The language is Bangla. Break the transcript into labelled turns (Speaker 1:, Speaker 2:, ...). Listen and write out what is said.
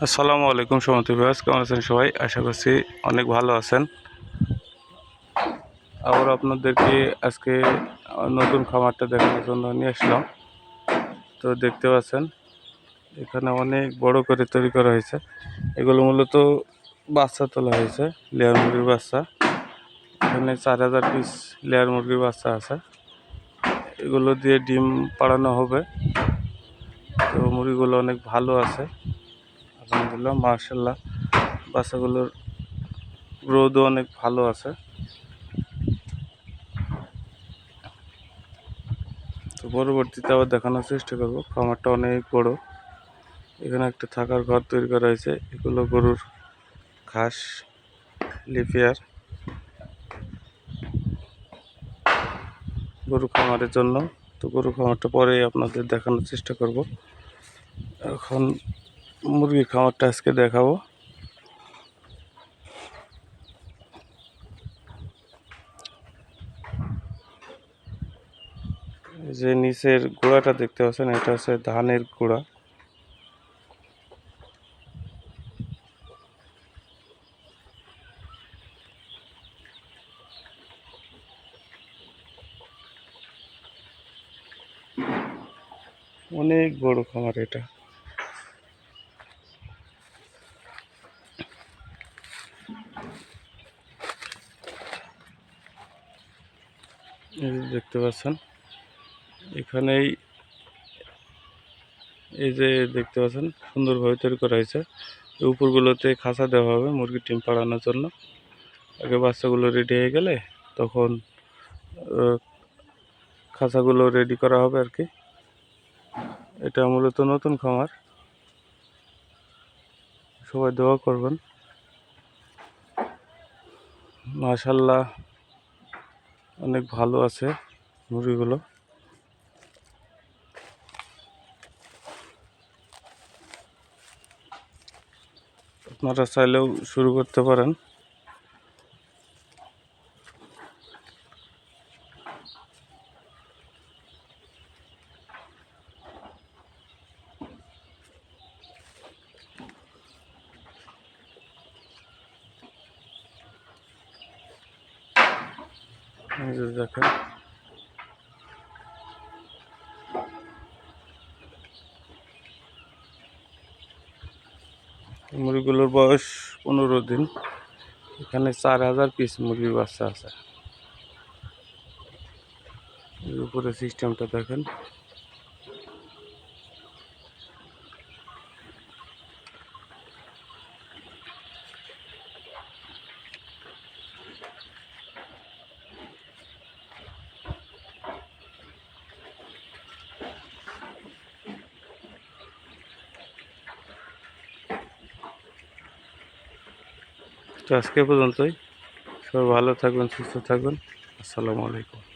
Speaker 1: আসসালামু আলাইকুম সুমতি ভিউয়ার্স, কেমন আছেন সবাই? আশা করছি অনেক ভালো আছেন। আবার আপনাদেরকে আজকে নতুন খামারটা দেখানোর জন্য নিয়ে আসলাম। তো দেখতে পাচ্ছেন এখানে অনেক বড় করে তৈরি করা হয়েছে। এগুলো মূলত বাচ্চা তোলা হয়েছে, লেয়ার মুরগির বাচ্চা। এখানে 4000 পিস লেয়ার মুরগির বাচ্চা আছে। এগুলো দিয়ে ডিম পাড়ানো হবে। তো মুরগিগুলো অনেক ভালো আছে, আলহামদুলিল্লাহ, মাশাআল্লাহ। বাচ্চাগুলোর গ্রোথও অনেক ভালো আছে। তো পরবর্তীতে আবার দেখানোর চেষ্টা করব। খামারটা অনেক বড়। এখানে একটা থাকার ঘর তৈরি করা হয়েছে। এগুলো গরুর ঘাস, লিপিয়ার, গরু খামারের জন্য। তো গরু খামারটা পরে আপনাদের দেখানোর চেষ্টা করব। এখন মুরগির খামারটা আজকে দেখাবো। যে নিচের গোড়াটা দেখতে পাচ্ছেন, এটা হচ্ছে ধানের গোড়া। অনেক বড় খামার এটা। এই যে দেখতে পাচ্ছেন, এখানেই এই যে দেখতে পাচ্ছেন সুন্দরভাবে তৈরি করা হয়েছে। এই উপরগুলোতে খাঁচা দেওয়া হবে মুরগির ডিম পাড়ানোর জন্য। আগে বাচ্চাগুলো রেডি হয়ে গেলে তখন খাঁচাগুলো রেডি করা হবে আর কি। এটা মূলত নতুন খামার, সবাই দোয়া করবেন। মাশাআল্লাহ, অনেক ভালো আছে মুরগিগুলো। আপনারা চাইলেও শুরু করতে পারেন। এই যে দেখেন, মুরগিগুলোর বয়স 15 দিন। এখানে 4000 পিস মুরগির বাচ্চা আছে। এর উপরে সিস্টেমটা দেখেন। তো আজকে পর্যন্তই। সবাই ভালো থাকবেন, সুস্থ থাকবেন। আসসালামু আলাইকুম।